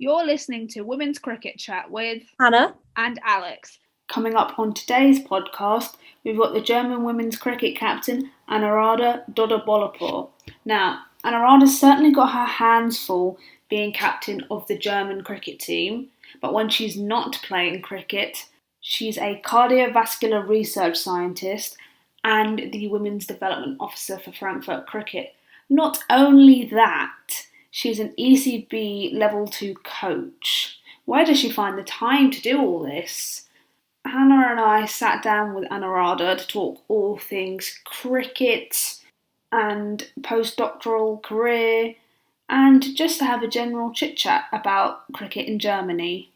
You're listening to Women's Cricket Chat with Hannah and Alex. Coming up on today's podcast, we've got the German women's cricket captain, Anuradha Doddaballapur. Now, Anuradha's certainly got her hands full being captain of the German cricket team, but when she's not playing cricket, she's a cardiovascular research scientist and the Women's Development Officer for Frankfurt Cricket. Not only that, she's an ECB Level 2 coach. Where does she find the time to do all this? Hannah and I sat down with Anuradha to talk all things cricket and postdoctoral career and just to have a general chit chat about cricket in Germany.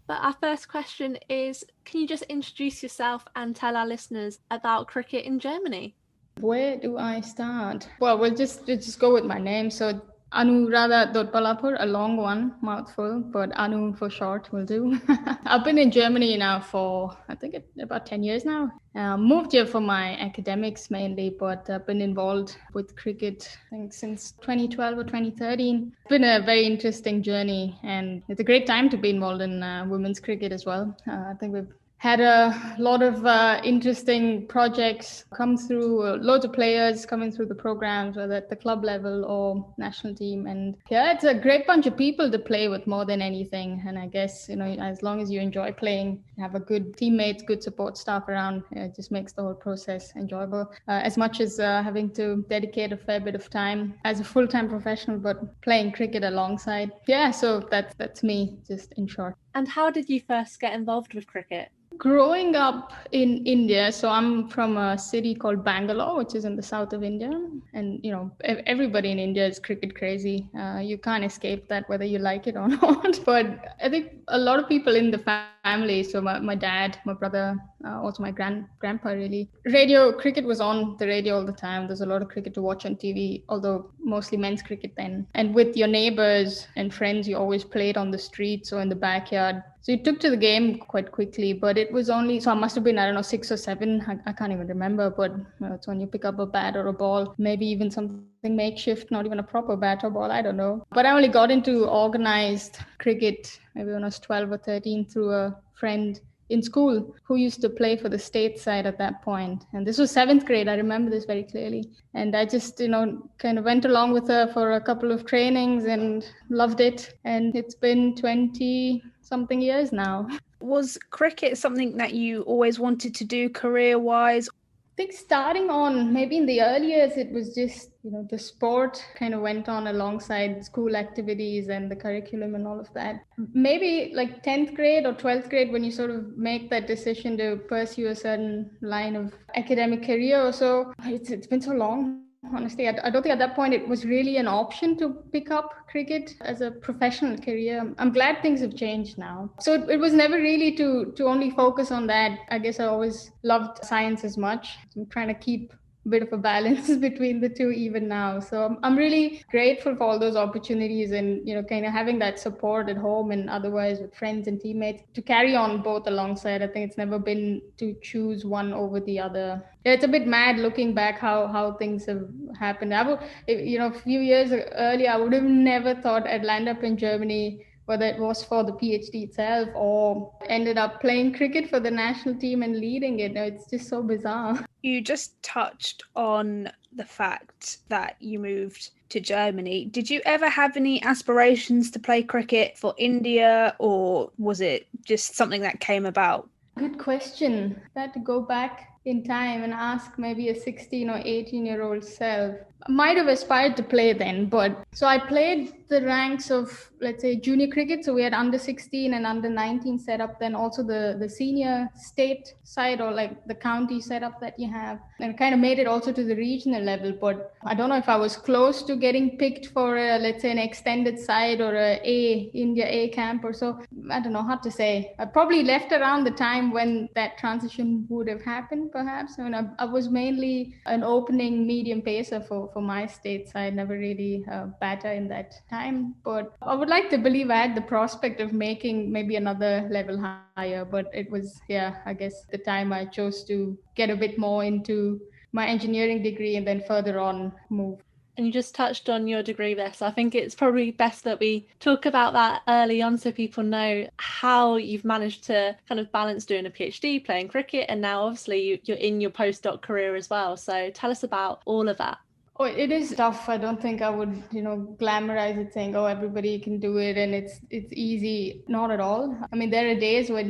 But our first question is, can you just introduce yourself and tell our listeners about cricket in Germany? Where do I start? Well, we'll just go with my name. So Anuradha Doddaballapur, a long one, mouthful, but Anu for short will do. I've been in Germany now for, I think, about 10 years now. Moved here for my academics mainly, but I've been involved with cricket, I think, since 2012 or 2013. It's been a very interesting journey, and it's a great time to be involved in women's cricket as well. I think we've had a lot of interesting projects come through, loads of players coming through the programs, whether at the club level or national team. And yeah, it's a great bunch of people to play with more than anything. And I guess, as long as you enjoy playing, have a good teammates, good support staff around, it just makes the whole process enjoyable. As much as having to dedicate a fair bit of time as a full-time professional, but playing cricket alongside. Yeah, so that's me, just in short. And how did you first get involved with cricket? Growing up in India, so I'm from a city called Bangalore, which is in the south of India. And, everybody in India is cricket crazy. You can't escape that, whether you like it or not. But I think a lot of people in the family, so my dad, my brother, also my grandpa really. Cricket was on the radio all the time. There's a lot of cricket to watch on TV, although mostly men's cricket then. And with your neighbors and friends, you always played on the streets or in the backyard. So you took to the game quite quickly, but it was only, so I must have been, 6 or 7. I can't even remember, but it's when you pick up a bat or a ball, maybe even something makeshift, not even a proper bat or ball, I don't know. But I only got into organized cricket maybe when I was 12 or 13 through a friend in school who used to play for the state side at that point. And this was 7th grade. I remember this very clearly. And I just, kind of went along with her for a couple of trainings and loved it. And it's been 20 something years now. Was cricket something that you always wanted to do career-wise? I think starting on, maybe in the early years, it was just, the sport kind of went on alongside school activities and the curriculum and all of that. Maybe like 10th grade or 12th grade, when you sort of make that decision to pursue a certain line of academic career or so, it's been so long. Honestly, I don't think at that point it was really an option to pick up cricket as a professional career. I'm glad things have changed now. So it was never really to only focus on that. I guess I always loved science as much. I'm trying to keep a bit of a balance between the two even now. So I'm really grateful for all those opportunities and, kind of having that support at home and otherwise with friends and teammates to carry on both alongside. I think it's never been to choose one over the other. Yeah, it's a bit mad looking back how things have happened. A few years earlier, I would have never thought I'd land up in Germany, whether it was for the PhD itself or ended up playing cricket for the national team and leading it. It's just so bizarre. You just touched on the fact that you moved to Germany. Did you ever have any aspirations to play cricket for India, or was it just something that came about? Good question. I had to go back in time and ask maybe a 16 or 18-year-old self. I might have aspired to play then, but so I played the ranks of, let's say, junior cricket. So we had under 16 and under 19 set up, then also the senior state side or like the county setup that you have, and kind of made it also to the regional level. But I don't know if I was close to getting picked for let's say an extended side or India A camp or so. I don't know, hard to say. I probably left around the time when that transition would have happened, perhaps. I was mainly an opening medium pacer for my state side, never really a batter in that time. But I would like to believe I had the prospect of making maybe another level higher. But it was, I guess the time I chose to get a bit more into my engineering degree and then further on move. And you just touched on your degree there. So I think it's probably best that we talk about that early on so people know how you've managed to kind of balance doing a PhD, playing cricket, and now obviously you're in your postdoc career as well. So tell us about all of that. Oh, it is tough. I don't think I would, glamorize it saying, oh, everybody can do it and it's easy. Not at all. I mean, there are days when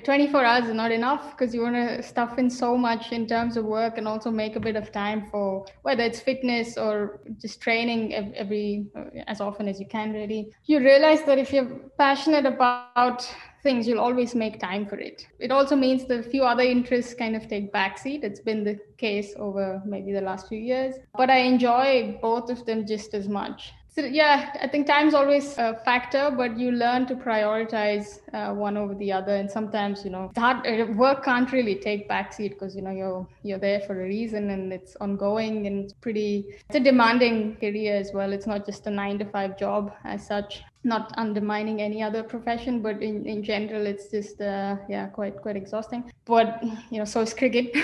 24 hours is not enough because you want to stuff in so much in terms of work and also make a bit of time for whether it's fitness or just training every as often as you can, really. You realize that if you're passionate about things, you'll always make time for it. It also means that a few other interests kind of take backseat. It's been the case over maybe the last few years, but I enjoy both of them just as much. So yeah, I think time's always a factor, but you learn to prioritize one over the other. And sometimes, it's hard. Work can't really take backseat because you're there for a reason and it's ongoing and it's a demanding career as well. It's not just a 9 to 5 job as such. Not undermining any other profession, but in general, it's just quite exhausting. But so is cricket.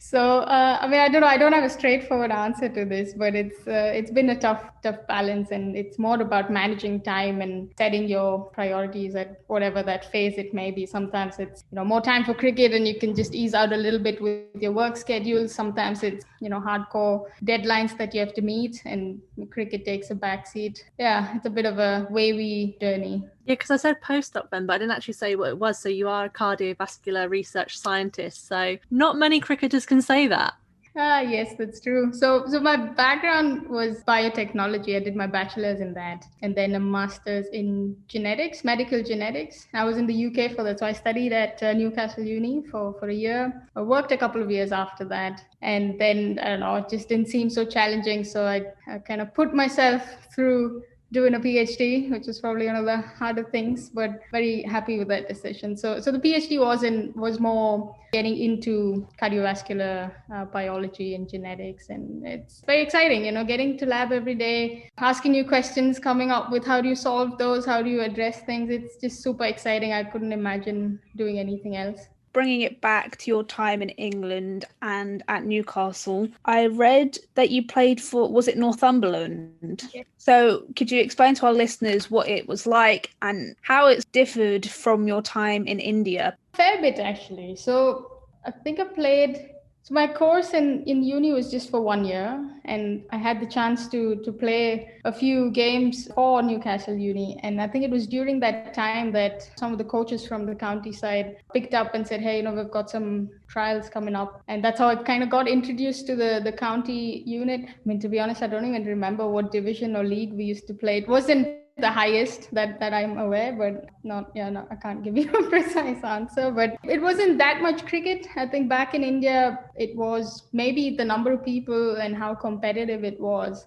So I mean, I don't know. I don't have a straightforward answer to this, but it's been a tough balance, and it's more about managing time and setting your priorities at whatever that phase it may be. Sometimes it's more time for cricket, and you can just ease out a little bit with your work schedule. Sometimes it's hardcore deadlines that you have to meet, and cricket takes a backseat. Yeah, it's a bit of a wavy journey. Yeah, because I said postdoc then, but I didn't actually say what it was. So you are a cardiovascular research scientist. So not many cricketers can say that. Yes, that's true. So my background was biotechnology. I did my bachelor's in that and then a master's in genetics, medical genetics. I was in the UK for that. So I studied at Newcastle Uni for a year. I worked a couple of years after that. And then, I don't know, it just didn't seem so challenging. So I kind of put myself through doing a PhD, which was probably one of the harder things, but very happy with that decision. So the PhD was more getting into cardiovascular biology and genetics, and it's very exciting, getting to lab every day, asking you questions, coming up with how do you solve those, how do you address things. It's just super exciting. I couldn't imagine doing anything else. Bringing it back to your time in England and at Newcastle, I read that you played for, was it Northumberland? Yeah. So could you explain to our listeners what it was like and how it's differed from your time in India? Fair bit, actually. So I think so my course in uni was just for 1 year, and I had the chance to play a few games for Newcastle Uni. And I think it was during that time that some of the coaches from the county side picked up and said, hey, we've got some trials coming up. And that's how I kind of got introduced to the county unit. I mean, to be honest, I don't even remember what division or league we used to play. It wasn't the highest that I'm aware, but I can't give you a precise answer. But it wasn't that much cricket. I think back in India, it was maybe the number of people and how competitive it was.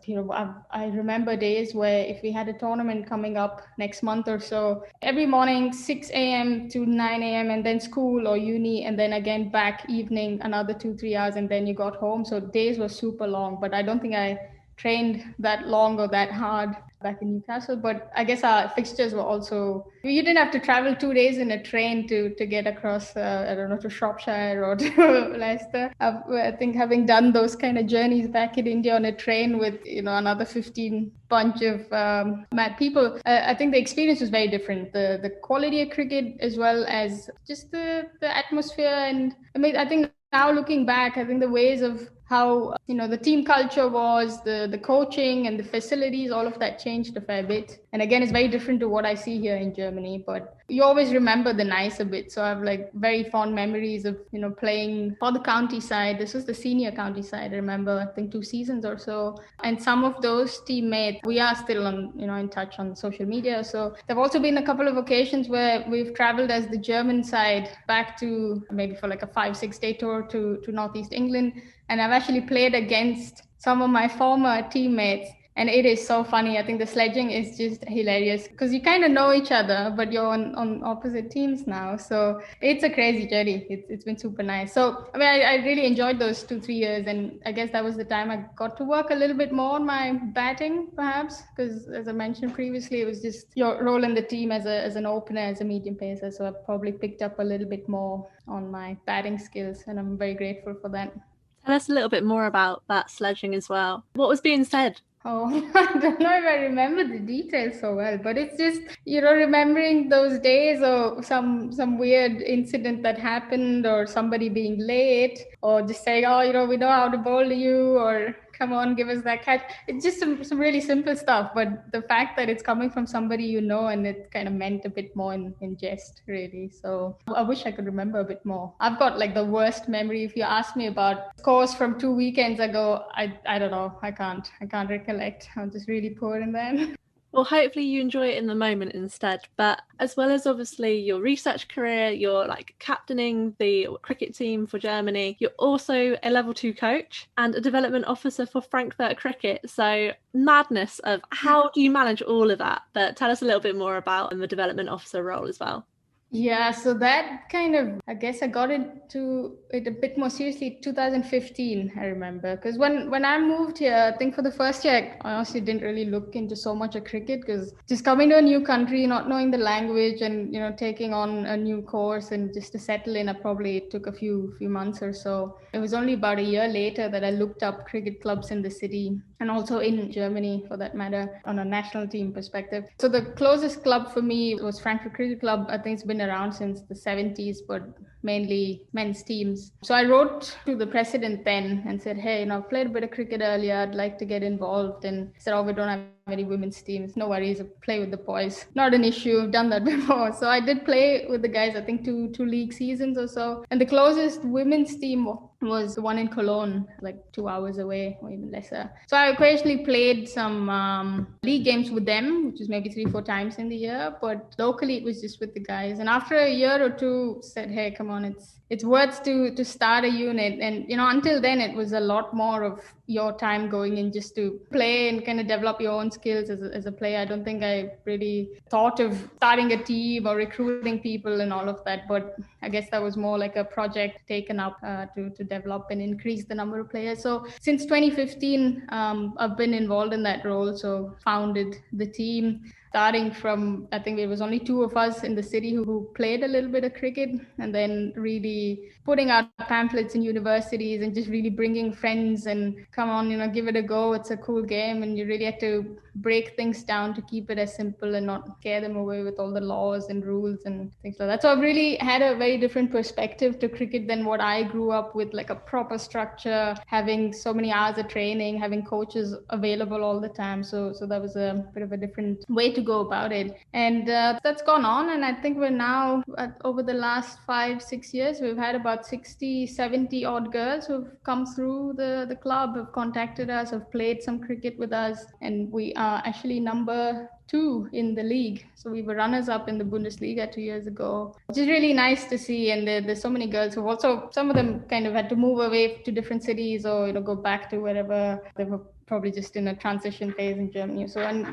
I remember days where if we had a tournament coming up next month or so, every morning 6 a.m. to 9 a.m. and then school or uni, and then again back evening another 2-3 hours, and then you got home. So days were super long, but I don't think I trained that long or that hard back in Newcastle. But I guess our fixtures were also, you didn't have to travel 2 days in a train to get across, I don't know, to Shropshire or to Leicester. I think having done those kind of journeys back in India on a train with, another 15 bunch of mad people, I think the experience was very different. The quality of cricket as well as just the atmosphere. And I mean, I think now looking back, I think the ways of how the team culture was, the coaching and the facilities, all of that changed a fair bit. And again, it's very different to what I see here in Germany, but you always remember the nicer bit. So I have very fond memories of playing for the county side. This was the senior county side. I remember, I think 2 seasons or so. And some of those teammates, we are still in touch on social media. So there've also been a couple of occasions where we've traveled as the German side back to maybe for a 5-6 day tour to Northeast England. And I've actually played against some of my former teammates. And it is so funny. I think the sledging is just hilarious because you kind of know each other, but you're on opposite teams now. So it's a crazy journey. It's been super nice. So, I mean, I really enjoyed those 2-3 years. And I guess that was the time I got to work a little bit more on my batting, perhaps, because as I mentioned previously, it was just your role in the team as an opener, as a medium pacer. So I probably picked up a little bit more on my batting skills, and I'm very grateful for that. Tell us a little bit more about that sledging as well. What was being said? Oh, I don't know if I remember the details so well, but it's just, remembering those days or some weird incident that happened or somebody being late or just saying, oh, we know how to bowl you, or come on, give us that catch. It's just some really simple stuff, but the fact that it's coming from somebody and it kind of meant a bit more in jest, really. So I wish I could remember a bit more. I've got like the worst memory. If you ask me about scores from 2 weekends ago, I don't know. I can't recollect. I'm just really poor in that. Well, hopefully you enjoy it in the moment instead. But as well as obviously your research career, you're like captaining the cricket team for Germany. You're also a level 2 coach and a development officer for Frankfurt Cricket. So madness of how do you manage all of that? But tell us a little bit more about the development officer role as well. Yeah, so that kind of, I guess I got into it a bit more seriously 2015, I remember. Because when I moved here, I think for the first year, I honestly didn't really look into so much of cricket, because just coming to a new country, not knowing the language and, taking on a new course and just to settle in, it took a few months or so. It was only about a year later that I looked up cricket clubs in the city and also in Germany, for that matter, on a national team perspective. So the closest club for me was Frankfurt Cricket Club. I think it's been around since the 70s, but mainly men's teams. So I wrote to the president then and said, hey, I've played a bit of cricket earlier. I'd like to get involved. And he said, oh, we don't have any women's teams. No worries, I'll play with the boys. Not an issue. I've done that before. So I did play with the guys, I think two league seasons or so. And the closest women's team was the one in Cologne, like 2 hours away or even lesser. So I occasionally played some league games with them, which is maybe 3-4 times in the year. But locally, it was just with the guys. And after a year or two, said, hey, come on, it's worth to start a unit. And, until then, it was a lot more of your time going in just to play and kind of develop your own skills as a player. I don't think I really thought of starting a team or recruiting people and all of that. But I guess that was more like a project taken up to develop and increase the number of players. So since 2015, I've been involved in that role. So founded the team. Starting from, I think it was only 2 of us in the city who played a little bit of cricket, and then really putting out pamphlets in universities and just really bringing friends and come on, give it a go. It's a cool game, and you really have to break things down to keep it as simple and not scare them away with all the laws and rules and things like that. So I've really had a very different perspective to cricket than what I grew up with, like a proper structure, having so many hours of training, having coaches available all the time. So that was a bit of a different way to go about it. And that's gone on. And I think we're now, over the last 5-6 years, we've had about 60-70 odd girls who've come through the club, have contacted us, have played some cricket with us. And we are actually number 2 in the league. So we were runners up in the Bundesliga 2 years ago, which is really nice to see. And there's so many girls who also, some of them kind of had to move away to different cities or, go back to wherever they were probably just in a transition phase in Germany. So, and,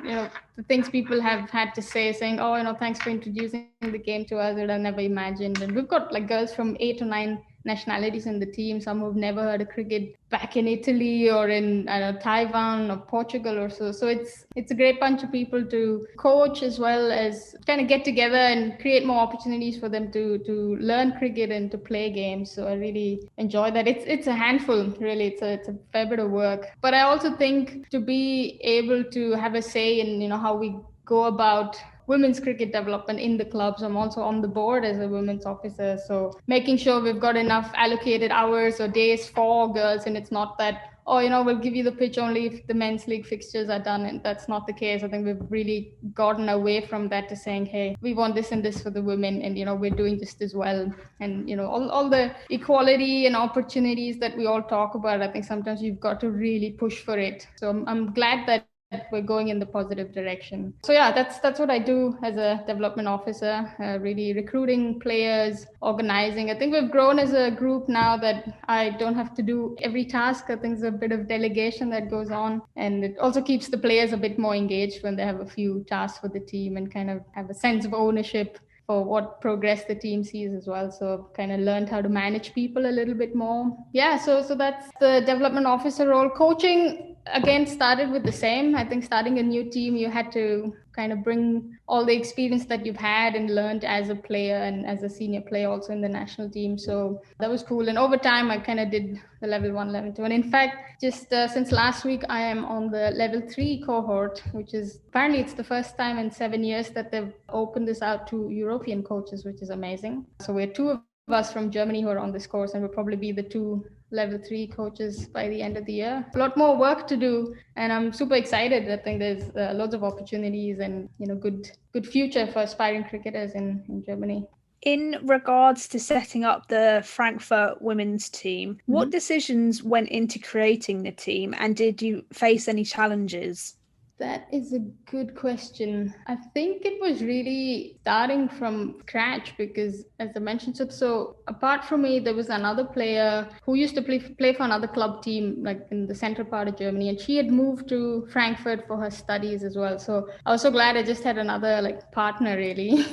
the things people have had to say, saying, oh, thanks for introducing the game to us that I never imagined. And we've got like girls from 8 or 9 nationalities in the team, some who've never heard of cricket back in Italy or in Taiwan or Portugal or so. So it's a great bunch of people to coach, as well as kind of get together and create more opportunities for them to learn cricket and to play games. So I really enjoy that. It's a handful, really. It's a fair bit of work. But I also think to be able to have a say in, how we go about women's cricket development in the clubs. I'm also on the board as a women's officer. So making sure we've got enough allocated hours or days for girls. And it's not that, we'll give you the pitch only if the men's league fixtures are done. And that's not the case. I think we've really gotten away from that to saying, hey, we want this and this for the women. And, we're doing just as well. And, all the equality and opportunities that we all talk about, I think sometimes you've got to really push for it. So I'm glad that we're going in the positive direction. So yeah, that's what I do as a development officer, really recruiting players, organizing. I think we've grown as a group now that I don't have to do every task. I think there's a bit of delegation that goes on, and it also keeps the players a bit more engaged when they have a few tasks for the team and kind of have a sense of ownership for what progress the team sees as well. So kind of learned how to manage people a little bit more. Yeah, so that's the development officer role. Coaching, again, started with the same. I think starting a new team, you had to kind of bring all the experience that you've had and learned as a player and as a senior player also in the national team. So that was cool. And over time, I kind of did the level 1, level 2. And in fact, just since last week, I am on the level 3 cohort, which is apparently it's the first time in 7 years that they've opened this out to European coaches, which is amazing. So we're two of us from Germany who are on this course, and we'll probably be the 2 level 3 coaches by the end of the year. A lot more work to do, and I'm super excited. I think there's loads of opportunities and good future for aspiring cricketers in Germany. In regards to setting up the Frankfurt women's team, what decisions went into creating the team, and did you face any challenges? That is a good question. I think it was really starting from scratch because, as I mentioned, so apart from me, there was another player who used to play for another club team, like in the central part of Germany, and she had moved to Frankfurt for her studies as well. So I was so glad I just had another partner, really.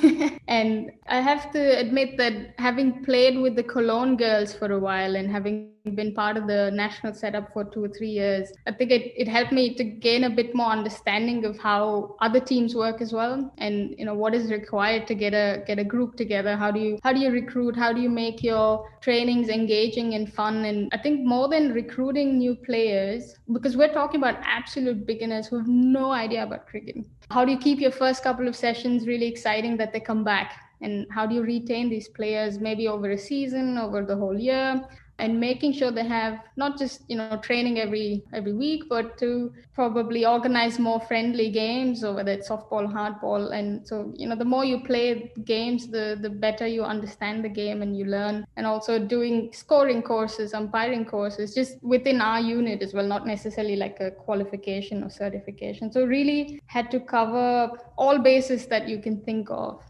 And I have to admit that having played with the Cologne girls for a while and having been part of the national setup for 2 or 3 years, I think it helped me to gain a bit more understanding of how other teams work as well, and what is required to get a group together. How do you recruit? How do you make your trainings engaging and fun? And I think more than recruiting new players, because we're talking about absolute beginners who have no idea about cricket, how do you keep your first couple of sessions really exciting that they come back? And how do you retain these players maybe over a season, over the whole year? And making sure they have not just training every week, but to probably organize more friendly games, or whether it's softball, hardball. And so the more you play games, the better you understand the game and you learn. And also doing scoring courses, umpiring courses, just within our unit as well, not necessarily like a qualification or certification. So really had to cover all bases that you can think of.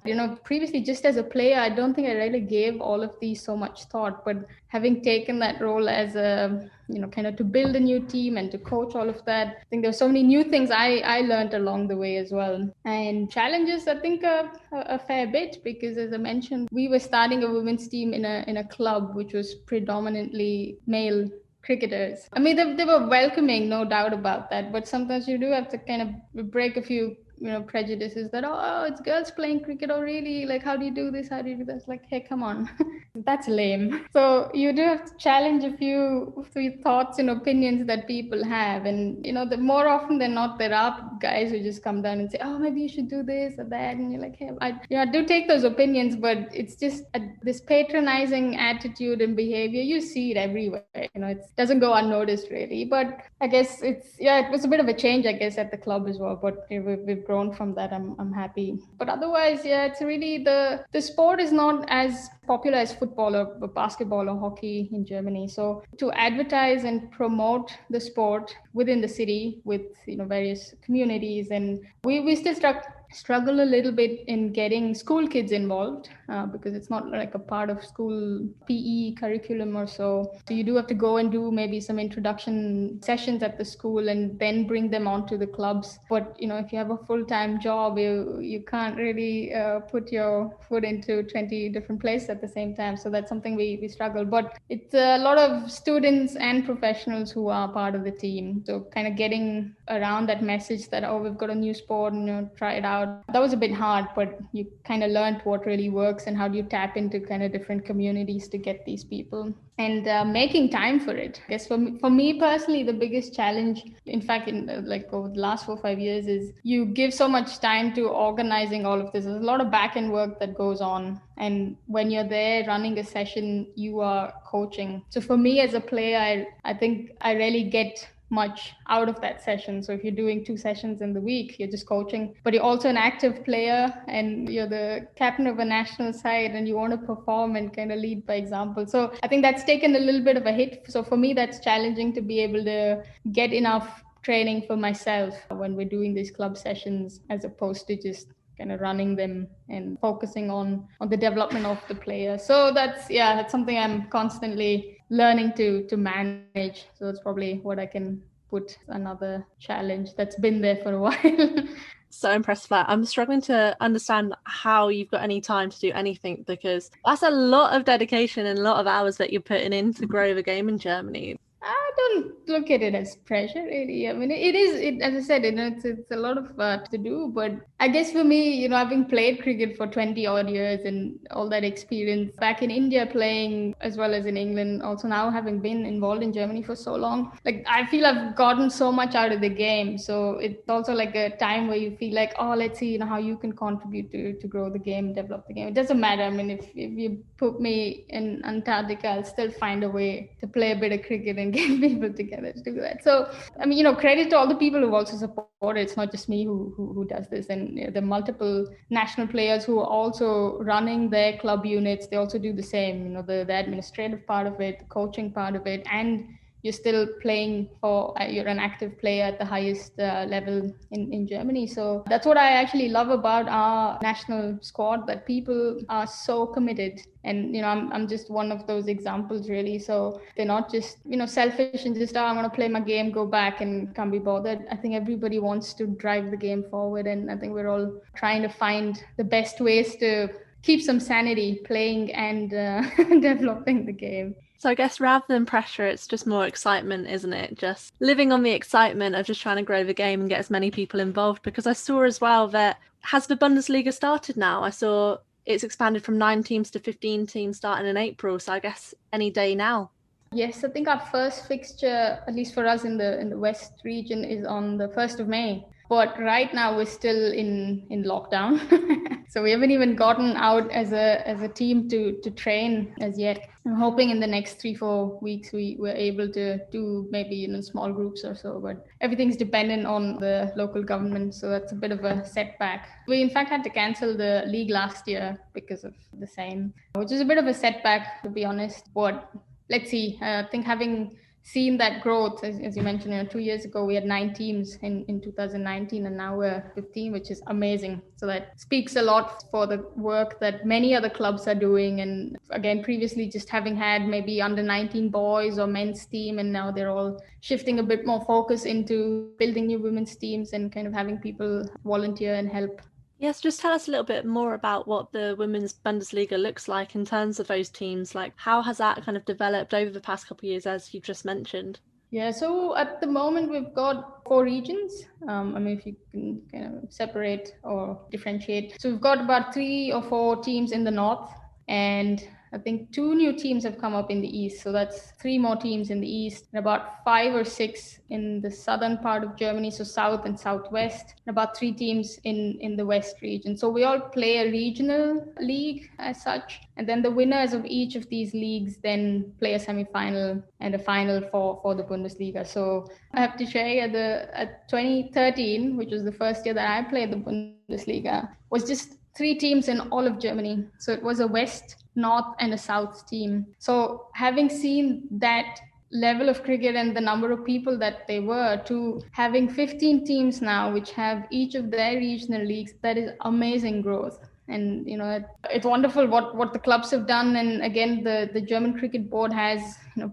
Previously, just as a player, I don't think I really gave all of these so much thought, but having taken that role as a kind of to build a new team and to coach all of that, I think there's so many new things I learned along the way as well. And challenges, I think a fair bit, because as I mentioned, we were starting a women's team in a club which was predominantly male cricketers. I mean, they were welcoming, no doubt about that, but sometimes you do have to kind of break a few prejudices that, oh, it's girls playing cricket, oh really, how do you do this, how do you do this? Hey, come on. That's lame. So you do have to challenge a few thoughts and opinions that people have. And the more often than not, there are guys who just come down and say, oh, maybe you should do this or that, and you're like, hey, I do take those opinions, but it's just this patronizing attitude and behavior. You see it everywhere. It doesn't go unnoticed really. But I guess it was a bit of a change, I guess, at the club as well, but we've grown from that. I'm happy. But otherwise, it's really the sport is not as popular as football or basketball or hockey in Germany. So to advertise and promote the sport within the city with various communities, and we still struggle a little bit in getting school kids involved because it's not like a part of school PE curriculum or so. So you do have to go and do maybe some introduction sessions at the school and then bring them onto the clubs. But if you have a full-time job, you can't really put your foot into 20 different places at the same time. So that's something we struggle. But it's a lot of students and professionals who are part of the team. So kind of getting around that message that, oh, we've got a new sport and try it out. That was a bit hard, but you kind of learned what really works and how do you tap into kind of different communities to get these people, and making time for it. I guess for me personally, the biggest challenge, in fact, in over the last 4 or 5 years, is you give so much time to organizing all of this. There's a lot of back end work that goes on, and when you're there running a session, you are coaching. So for me as a player, I think I really get much out of that session. So if you're doing 2 sessions in the week, you're just coaching, but you're also an active player and you're the captain of a national side and you want to perform and kind of lead by example. So I think that's taken a little bit of a hit. So for me, that's challenging to be able to get enough training for myself when we're doing these club sessions, as opposed to just kind of running them and focusing on the development of the player. So that's something I'm constantly learning to manage. So it's probably what I can put another challenge that's been there for a while. So impressed with that. I'm struggling to understand how you've got any time to do anything, because that's a lot of dedication and a lot of hours that you're putting in to grow the game in Germany. I don't look at it as pressure, really. I mean, it is, as I said, it's a lot of to do. But I guess for me, having played cricket for 20 odd years and all that experience back in India playing as well as in England, also now having been involved in Germany for so long, like I feel I've gotten so much out of the game. So it's also like a time where you feel like, oh, let's see, how you can contribute to grow the game, develop the game. It doesn't matter. I mean, if you put me in Antarctica, I'll still find a way to play a bit of cricket and get people together to do that. So, I mean, credit to all the people who've also supported. It's not just me who does this. And the multiple national players who are also running their club units, they also do the same, the administrative part of it, the coaching part of it, and you're still playing for, you're an active player at the highest level in Germany. So that's what I actually love about our national squad, that people are so committed. And, I'm just one of those examples, really. So they're not just, selfish and just, I want to play my game, go back and can't be bothered. I think everybody wants to drive the game forward. And I think we're all trying to find the best ways to keep some sanity playing and developing the game. So I guess rather than pressure, it's just more excitement, isn't it? Just living on the excitement of just trying to grow the game and get as many people involved. Because I saw as well that, has the Bundesliga started now? I saw it's expanded from 9 teams to 15 teams starting in April. So I guess any day now. Yes, I think our first fixture, at least for us in the West region, is on the 1st of May. But right now we're still in lockdown. So we haven't even gotten out as a team to train as yet. I'm hoping in the next 3-4 weeks we're able to do maybe in small groups or so, but everything's dependent on the local government. So that's a bit of a setback. We in fact had to cancel the league last year because of the same, which is a bit of a setback, to be honest. But let's see. I think having seen that growth, as you mentioned, 2 years ago, we had 9 teams in 2019, and now we're 15, which is amazing. So that speaks a lot for the work that many other clubs are doing. And again, previously just having had maybe under 19 boys or men's team, and now they're all shifting a bit more focus into building new women's teams and kind of having people volunteer and help. Yes, just tell us a little bit more about what the Women's Bundesliga looks like in terms of those teams. Like, how has that kind of developed over the past couple of years, as you've just mentioned? Yeah, so at the moment we've got 4 regions. I mean, if you can kind of separate or differentiate. So we've got about 3 or 4 teams in the north, and I think 2 new teams have come up in the east. So that's 3 more teams in the east, and about 5 or 6 in the southern part of Germany, so south and southwest, and about 3 teams in the west region. So we all play a regional league as such. And then the winners of each of these leagues then play a semi-final and a final for the Bundesliga. So I have to share at 2013, which was the first year that I played the Bundesliga, was just 3 teams in all of Germany. So it was a west, north, and a south team. So having seen that level of cricket and the number of people that they were, to having 15 teams now, which have each of their regional leagues, that is amazing growth. And it's wonderful what the clubs have done. And again, the German Cricket Board has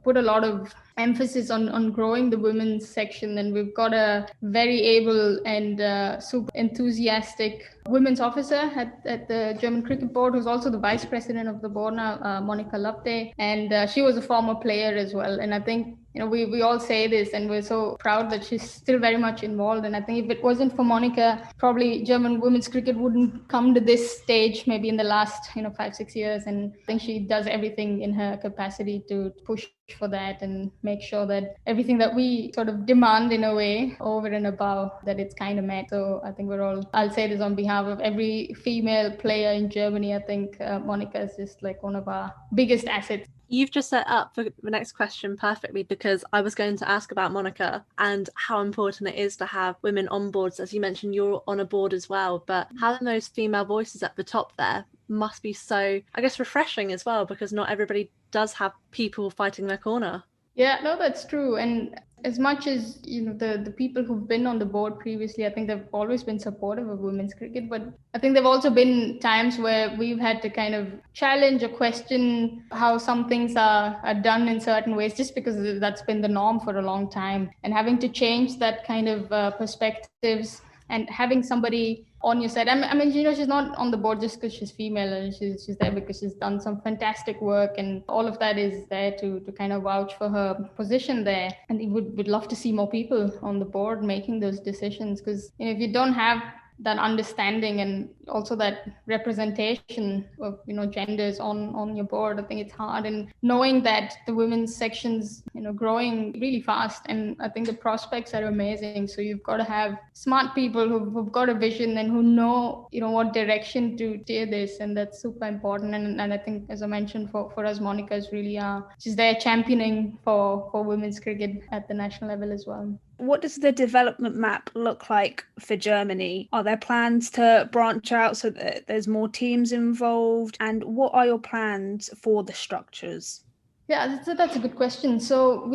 put a lot of emphasis on growing the women's section, and we've got a very able and super enthusiastic women's officer at the German Cricket Board, who's also the vice president of the board now, Monica Lapte, and she was a former player as well. And I think we all say this, and we're so proud that she's still very much involved. And I think if it wasn't for Monica, probably German women's cricket wouldn't come to this stage maybe in the last 5-6 years. And I think she does everything in her capacity to push for that and make sure that everything that we sort of demand in a way over and above, that it's kind of met. So I think I'll say this on behalf of every female player in Germany. I think Monica is just like one of our biggest assets. You've just set up the next question perfectly, because I was going to ask about Monica and how important it is to have women on boards. As you mentioned, you're on a board as well, but having those female voices at the top there must be so, I guess, refreshing as well, because not everybody does have people fighting their corner. Yeah, no, that's true. And as much as the people who've been on the board previously, I think they've always been supportive of women's cricket, but I think there've also been times where we've had to kind of challenge or question how some things are done in certain ways, just because that's been the norm for a long time, and having to change that kind of perspectives and having somebody on your side. I mean, she's not on the board just because she's female, and she's there because she's done some fantastic work, and all of that is there to kind of vouch for her position there. And we would love to see more people on the board making those decisions, because if you don't have that understanding and also that representation of genders on your board, I think it's hard. And knowing that the women's section's growing really fast, and I think the prospects are amazing. So you've got to have smart people who've got a vision and who know what direction to steer this, and that's super important. And I think, as I mentioned, for us, Monica is really she's there championing for women's cricket at the national level as well. What does the development map look like for Germany? Are there plans to branch out so that there's more teams involved? And what are your plans for the structures? Yeah, that's a good question. So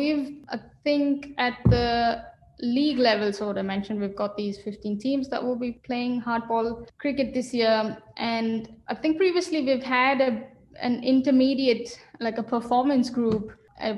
I think at the league level, so what I mentioned, we've got these 15 teams that will be playing hardball cricket this year. And I think previously we've had an intermediate, like a performance group,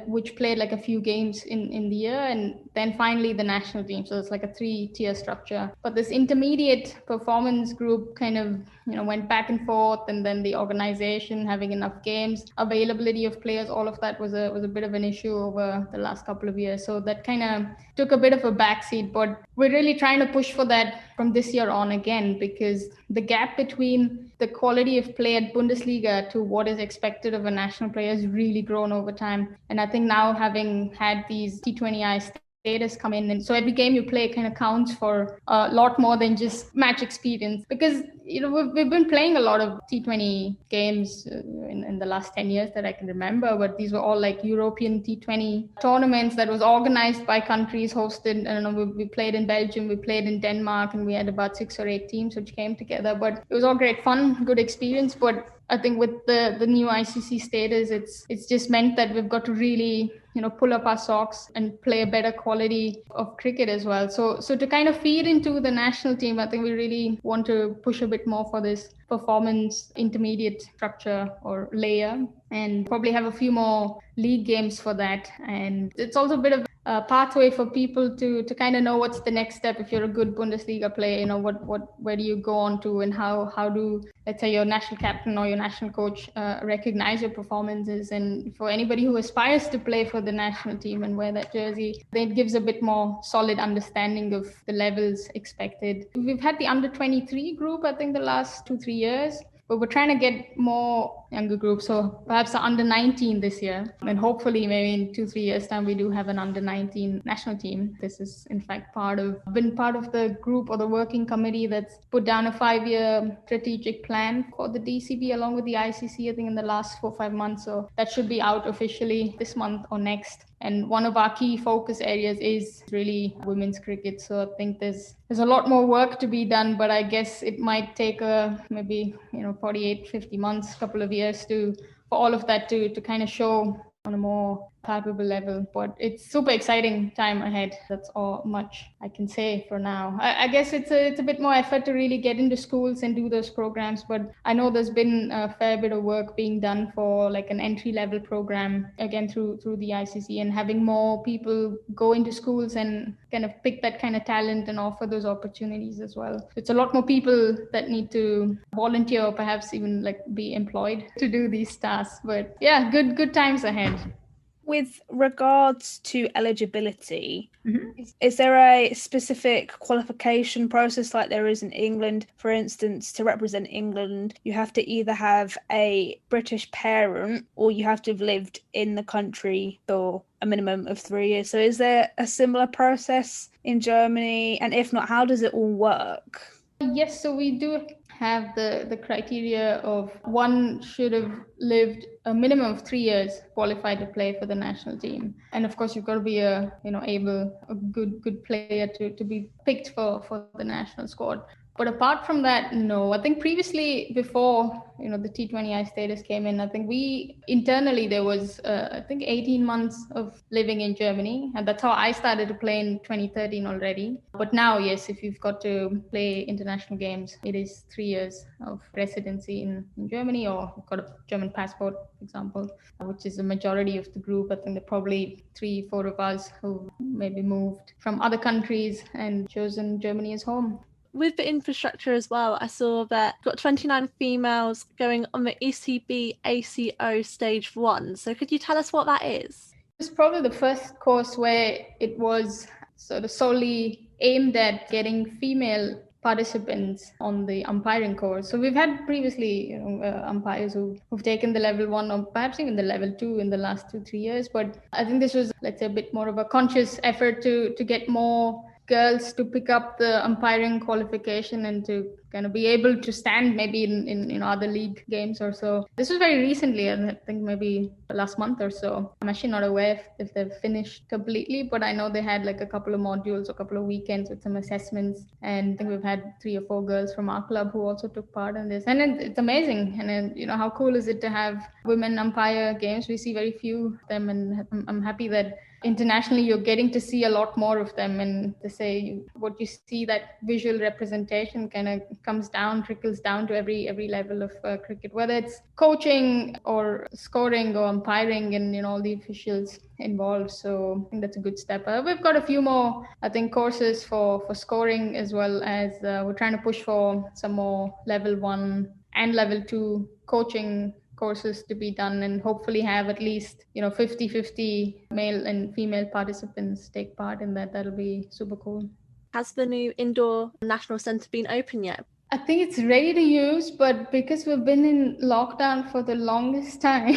which played like a few games in the year, and then finally the national team. So it's like a 3-tier structure. But this intermediate performance group kind of went back and forth, and then the organization having enough games, availability of players, all of that was a bit of an issue over the last couple of years. So that kind of took a bit of a backseat, but we're really trying to push for that from this year on again, because the gap between the quality of play at Bundesliga to what is expected of a national player has really grown over time. And I think now, having had these T20I status come in, and so every game you play kind of counts for a lot more than just match experience, because we've been playing a lot of T20 games in the last 10 years that I can remember, but these were all like European T20 tournaments that was organized by countries, hosted. I don't know, we played in Belgium, we played in Denmark, and we had about 6 or 8 teams which came together. But it was all great fun, good experience. But I think with the new ICC status, it's just meant that we've got to really pull up our socks and play a better quality of cricket as well. So to kind of feed into the national team, I think we really want to push a bit more for this performance intermediate structure or layer, and probably have a few more league games for that. And it's also a bit of a pathway for people to kind of know what's the next step. If you're a good Bundesliga player, where do you go on to, and how do, let's say, your national captain or your national coach recognize your performances. And for anybody who aspires to play for the national team and wear that jersey, then it gives a bit more solid understanding of the levels expected. We've had the under 23 group, I think, the last 2-3 years, but we're trying to get more younger groups, so perhaps the under 19 this year, and hopefully maybe in 2-3 years time we do have an under 19 national team. This is in fact been part of the group or the working committee that's put down a 5-year strategic plan for the DCB along with the ICC, I think, in the last 4-5 months. So that should be out officially this month or next. And one of our key focus areas is really women's cricket. So I think there's a lot more work to be done, but I guess it might take maybe 48-50 months, couple of years for all of that to kind of show on a more palpable level. But it's super exciting time ahead. That's all much I can say for now. I guess it's a bit more effort to really get into schools and do those programs, but I know there's been a fair bit of work being done for like an entry level program, again through the ICC, and having more people go into schools and kind of pick that kind of talent and offer those opportunities as well. It's a lot more people that need to volunteer or perhaps even like be employed to do these tasks. But yeah, good times ahead. With regards to eligibility, is there a specific qualification process like there is in England? For instance, to represent England, you have to either have a British parent or you have to have lived in the country for a minimum of 3 years. So is there a similar process in Germany? And if not, how does it all work? Yes, so we do have the criteria of one should have lived a minimum of 3 years qualified to play for the national team. And of course, you've got to be a good player to be picked for the national squad. But apart from that, no. I think previously, before the T20I status came in, I think internally there was 18 months of living in Germany, and that's how I started to play in 2013 already. But now, yes, if you've got to play international games, it is 3 years of residency in Germany, or you've got a German passport, for example, which is the majority of the group. I think there are probably 3-4 of us who maybe moved from other countries and chosen Germany as home. With the infrastructure as well, I saw that you've got 29 females going on the ECB ACO Stage 1. So could you tell us what that is? It's probably the first course where it was sort of solely aimed at getting female participants on the umpiring course. So we've had previously umpires who've taken the level 1 or perhaps even the level 2 in the last 2-3 years. But I think this was, let's say, a bit more of a conscious effort to get more girls to pick up the umpiring qualification and to kind of be able to stand maybe in other league games or so. This was very recently, I think maybe last month or so. I'm actually not aware if they've finished completely, but I know they had like a couple of modules, a couple of weekends with some assessments. And I think we've had 3 or 4 girls from our club who also took part in this. And it's amazing. And how cool is it to have women umpire games? We see very few of them, and I'm happy that internationally you're getting to see a lot more of them. And to say what you see, that visual representation kind of trickles down to every level of cricket, whether it's coaching or scoring or umpiring, and all the officials involved. So I think that's a good step. We've got a few more, I think, courses for scoring, as well as we're trying to push for some more level 1 and level 2 coaching courses to be done, and hopefully have at least 50-50 male and female participants take part in that. That'll be super cool. Has the new indoor national centre been open yet? I think it's ready to use, but because we've been in lockdown for the longest time,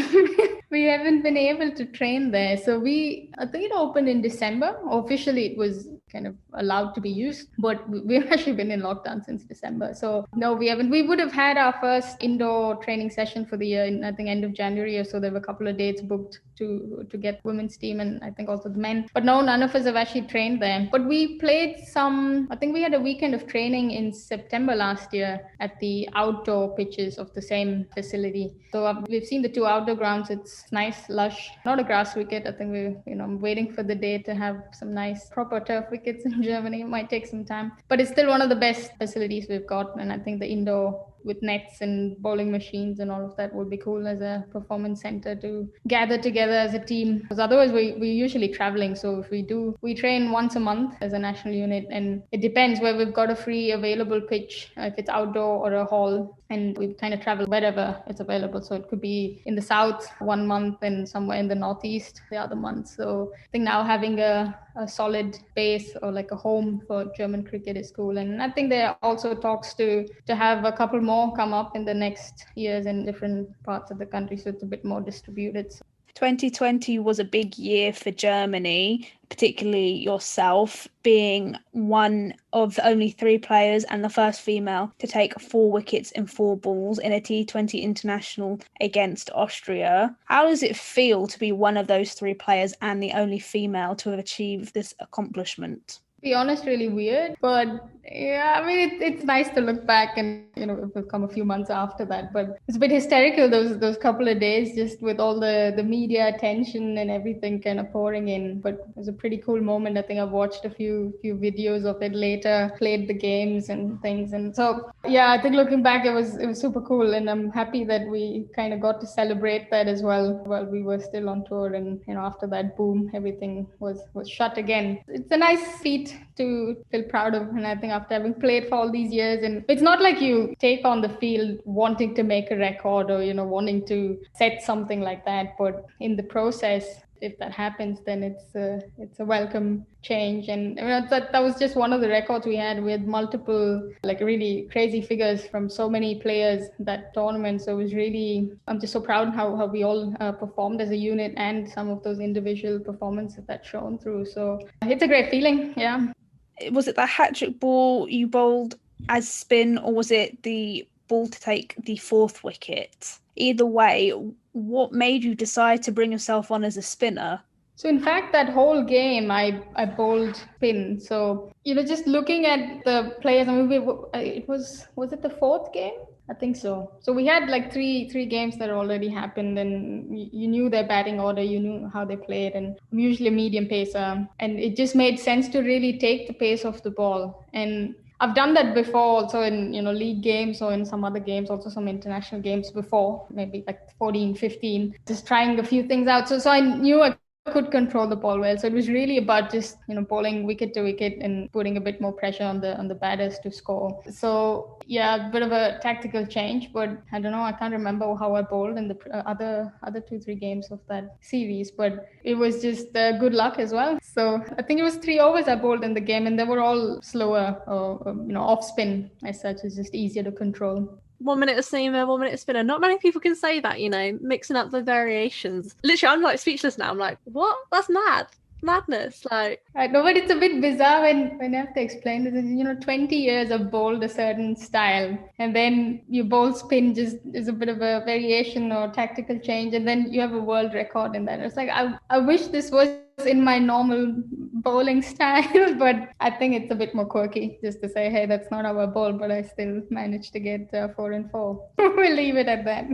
we haven't been able to train there. So I think it opened in December. Officially, it was kind of allowed to be used, but we've actually been in lockdown since December. So no, we haven't. We would have had our first indoor training session for the year in, I think, end of January or so. There were a couple of dates booked to get women's team, and I think also the men. But no, none of us have actually trained there. But we played I think we had a weekend of training in September last year at the outdoor pitches of the same facility. So we've seen the 2 outdoor grounds. It's nice, lush, not a grass wicket. I think I'm waiting for the day to have some nice proper turf wickets in Germany. It might take some time, but it's still one of the best facilities we've got. And I think the indoor with nets and bowling machines and all of that would be cool as a performance center to gather together as a team, because otherwise we're usually traveling. So if we train once a month as a national unit, and it depends where we've got a free available pitch, if it's outdoor or a hall, and we kind of travel wherever it's available. So it could be in the south one month and somewhere in the northeast the other month. So I think now having a solid base or like a home for German cricket is cool. And I think there are also talks to have a couple more come up in the next years in different parts of the country, so it's a bit more distributed. 2020 was a big year for Germany, particularly yourself, being one of the only 3 players and the first female to take 4 wickets in 4 balls in a T20 international against Austria. How does it feel to be one of those 3 players and the only female to have achieved this accomplishment? To be honest, really weird, but yeah, I mean, it's nice to look back, and it will come a few months after that, but it's a bit hysterical those couple of days, just with all the media attention and everything kind of pouring in. But it was a pretty cool moment. I think I've watched a few videos of it later, played the games and things, and so yeah, I think looking back, it was super cool, and I'm happy that we kind of got to celebrate that as well while we were still on tour. And after that boom, everything was shut again. It's a nice feat to feel proud of, and I think after having played for all these years, and it's not like you take on the field wanting to make a record or wanting to set something like that, but in the process, if that happens, then it's a welcome change. And that was just one of the records we had. We had multiple like really crazy figures from so many players that tournament. So it was really, I'm just so proud how we all performed as a unit, and some of those individual performances that shone through. So it's a great feeling. Yeah. Was it the hat-trick ball you bowled as spin, or was it the ball to take the 4th wicket? Either way, what made you decide to bring yourself on as a spinner? So in fact, that whole game, I bowled spin. So, just looking at the players, I mean, was it the 4th game? I think so. So we had like three games that already happened, and you knew their batting order, you knew how they played, and I'm usually a medium pacer, and it just made sense to really take the pace of the ball. And I've done that before also in, league games or in some other games, also some international games before, maybe like 14, 15, just trying a few things out. So I knew I could control the ball well. So it was really about just, bowling wicket to wicket and putting a bit more pressure on the batters to score. So yeah, a bit of a tactical change, but I don't know. I can't remember how I bowled in the other 2-3 games of that series, but it was just good luck as well. So I think it was 3 overs I bowled in the game, and they were all slower or off spin as such. It's just easier to control. 1 minute a seamer, 1 minute a spinner. Not many people can say that, mixing up the variations. Literally, I'm like speechless now. I'm like, what? That's mad. Madness. Like, I know, but it's a bit bizarre when I have to explain this. 20 years I've bowled a certain style, and then your bowl spin just is a bit of a variation or tactical change, and then you have a world record in that. It's like, I wish this was in my normal bowling style, but I think it's a bit more quirky just to say, hey, that's not our bowl, but I still managed to get 4 and 4. We'll leave it at that.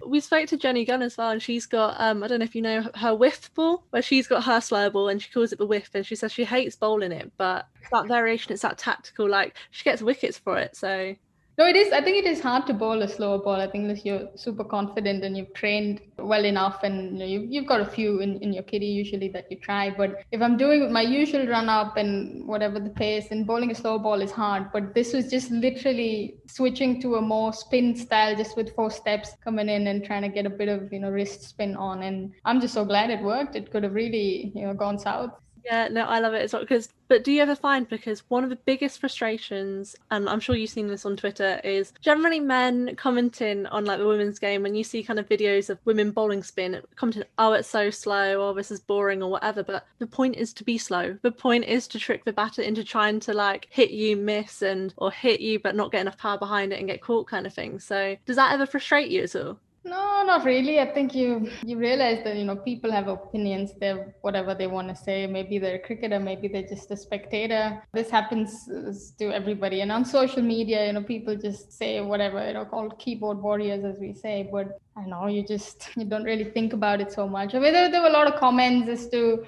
We spoke to Jenny Gunn as well, and she's got, I don't know if you know her whiff ball, where she's got her slow ball and she calls it the whiff, and she says she hates bowling it, but it's that variation, it's that tactical, like she gets wickets for it, so... No, it is. I think it is hard to bowl a slower ball. I think unless you're super confident and you've trained well enough, and you've got a few in your kitty usually that you try. But if I'm doing my usual run up and whatever the pace, and bowling a slow ball is hard. But this was just literally switching to a more spin style, just with 4 steps coming in and trying to get a bit of wrist spin on. And I'm just so glad it worked. It could have really gone south. Yeah, no, I love it as well. But do you ever find, because one of the biggest frustrations, and I'm sure you've seen this on Twitter, is generally men commenting on like the women's game, when you see kind of videos of women bowling spin, commenting, oh, it's so slow, or this is boring, or whatever. But the point is to be slow. The point is to trick the batter into trying to like hit you, miss, or hit you, but not get enough power behind it and get caught, kind of thing. So does that ever frustrate you at all? No, not really. I think you realize that people have opinions. They're whatever they want to say. Maybe they're a cricketer, maybe they're just a spectator. This happens to everybody. And on social media, people just say whatever, called keyboard warriors, as we say. But I know you don't really think about it so much. I mean, there were a lot of comments as to,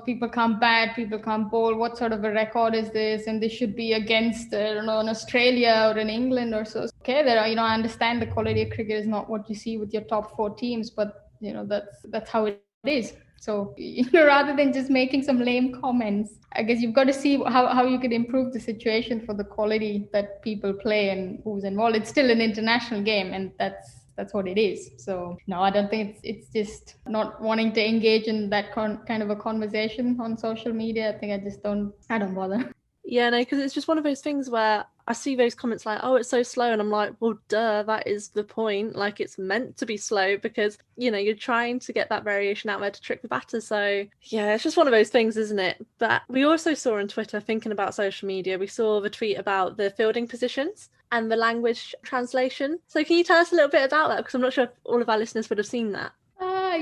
people can't bat, people can't bowl. What sort of a record is this? And this should be against, in Australia or in England or so. Okay, there are, I understand the quality of cricket is not what you see with your top 4 teams, but that's how it is. So rather than just making some lame comments, I guess you've got to see how you could improve the situation for the quality that people play and who's involved. It's still an international game, and that's what it is. So no, I don't think it's just not wanting to engage in that kind of a conversation on social media. I think I don't bother. Yeah, no, because it's just one of those things where I see those comments like, oh, it's so slow. And I'm like, well, duh, that is the point. Like, it's meant to be slow because, you're trying to get that variation out there to trick the batter. So, yeah, it's just one of those things, isn't it? But we also saw on Twitter, thinking about social media, we saw the tweet about the fielding positions and the language translation. So can you tell us a little bit about that? Because I'm not sure if all of our listeners would have seen that.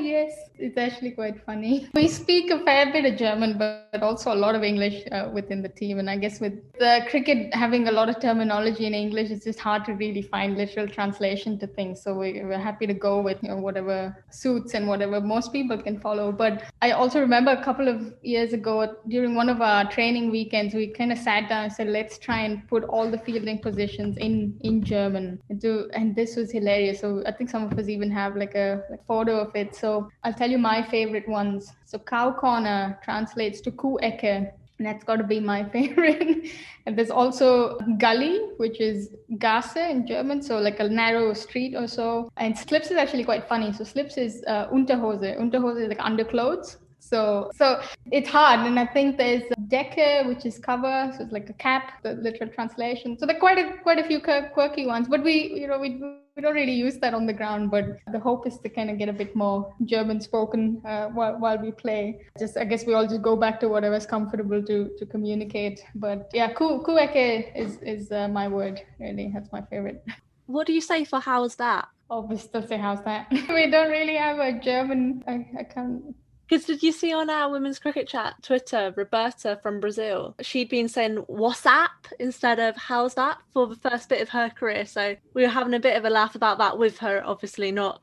Yes, it's actually quite funny. We speak a fair bit of German, but also a lot of English within the team. And I guess with the cricket having a lot of terminology in English, it's just hard to really find literal translation to things. So we're happy to go with whatever suits and whatever most people can follow. But I also remember a couple of years ago during one of our training weekends, we kind of sat down and said, let's try and put all the fielding positions in German. And this was hilarious. So I think some of us even have like a photo of it. So I'll tell you my favorite ones. So cow corner translates to Kuhecke, and that's got to be my favorite. And there's also gully, which is Gasse in German, so like a narrow street or so. And slips is actually quite funny. So slips is Unterhose. Unterhose is like underclothes. So it's hard. And I think there's Decke, which is cover, so it's like a cap, the literal translation. So there are quite a few quirky ones, but we don't really use that on the ground. But the hope is to kind of get a bit more German spoken while we play. I guess we all just go back to whatever's comfortable to communicate. But yeah, Kuhecke is my word, really. That's my favorite. What do you say for how's that? Oh, we still say how's that. We don't really have a German. I can't. Because did you see on our women's cricket chat Twitter, Roberta from Brazil, she'd been saying WhatsApp instead of how's that for the first bit of her career. So we were having a bit of a laugh about that with her, obviously not,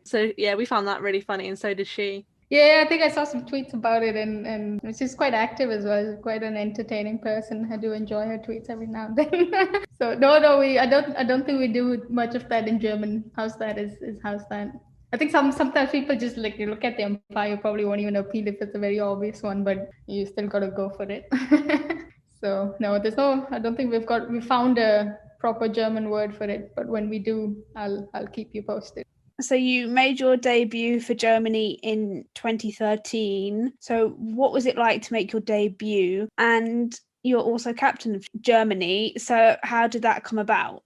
So yeah, we found that really funny, and so did she. Yeah, I think I saw some tweets about it, and she's quite active as well. She's quite an entertaining person. I do enjoy her tweets every now and then. So no, I don't think we do much of that in German. How's that is how's that. I think sometimes people just like, you look at the umpire, you probably won't even appeal if it's a very obvious one, but you still got to go for it. So no, I don't think we found a proper German word for it, but when we do, I'll keep you posted. So you made your debut for Germany in 2013. So what was it like to make your debut? And you're also captain of Germany. So how did that come about?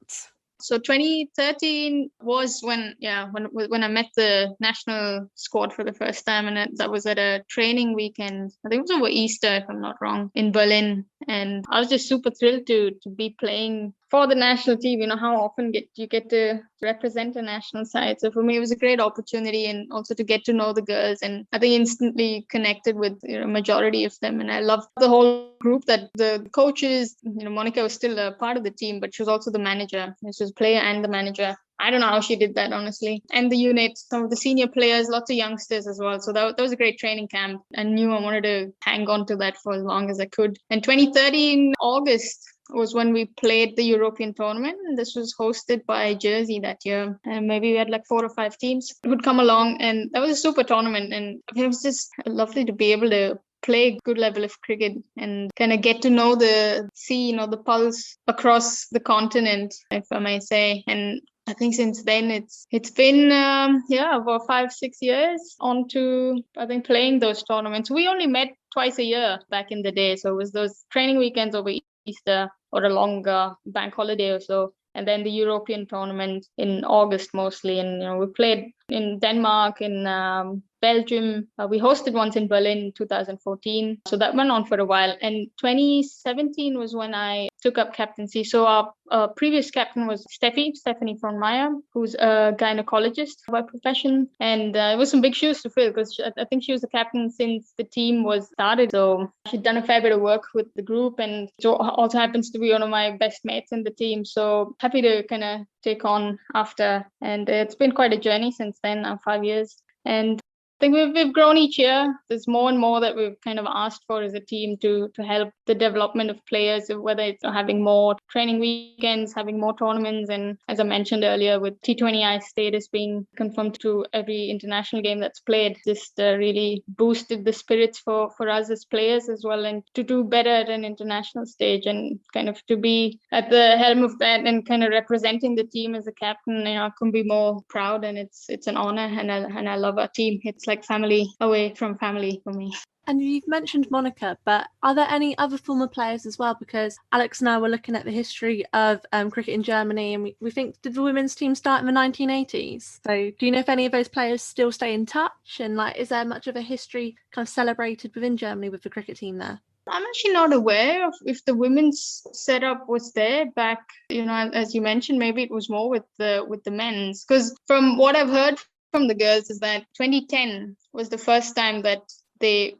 So 2013 was when I met the national squad for the first time, and that was at a training weekend. I think it was over Easter, if I'm not wrong, in Berlin. And I was just super thrilled to be playing for the national team. You know, how often you get to represent a national side. So for me, it was a great opportunity, and also to get to know the girls. And I think instantly connected with majority of them. And I loved the whole group. That the coaches, Monica was still a part of the team, but she was also the manager. She was player and the manager. I don't know how she did that, honestly. And the unit, some of the senior players, lots of youngsters as well. So that was a great training camp. I knew I wanted to hang on to that for as long as I could. And 2013, August, was when we played the European tournament. And this was hosted by Jersey that year. And maybe we had like 4 or 5 teams that would come along. And that was a super tournament. And it was just lovely to be able to play a good level of cricket and kind of get to know the scene or the pulse across the continent, if I may say. And I think since then it's been about 5-6 years on to, I think, playing those tournaments. We only met twice a year back in the day, so it was those training weekends over Easter or a longer bank holiday or so, and then the European tournament in August mostly. And we played in Denmark, in Belgium. We hosted once in Berlin in 2014. So that went on for a while. And 2017 was when I took up captaincy. So our previous captain was Stephanie von Meyer, who's a gynecologist by profession. And it was some big shoes to fill, because I think she was the captain since the team was started. So she'd done a fair bit of work with the group, and so also happens to be one of my best mates in the team. So happy to kind of take on after. And it's been quite a journey since then, 5 years. And I think we've grown each year. There's more and more that we've kind of asked for as a team to help the development of players, whether it's having more training weekends, having more tournaments. And as I mentioned earlier, with T20I status being confirmed to every international game that's played, just really boosted the spirits for us as players as well, and to do better at an international stage, and kind of to be at the helm of that and kind of representing the team as a captain. I couldn't be more proud, and it's an honor, and I love our team. It's like family away from family for me. And you've mentioned Monica, but are there any other former players as well? Because Alex and I were looking at the history of cricket in Germany, and we think, did the women's team start in the 1980s? So do you know if any of those players still stay in touch? And is there much of a history kind of celebrated within Germany with the cricket team there? I'm actually not aware of if the women's setup was there back, as you mentioned. Maybe it was more with the men's, because from what I've heard from the girls is that 2010 was the first time that they,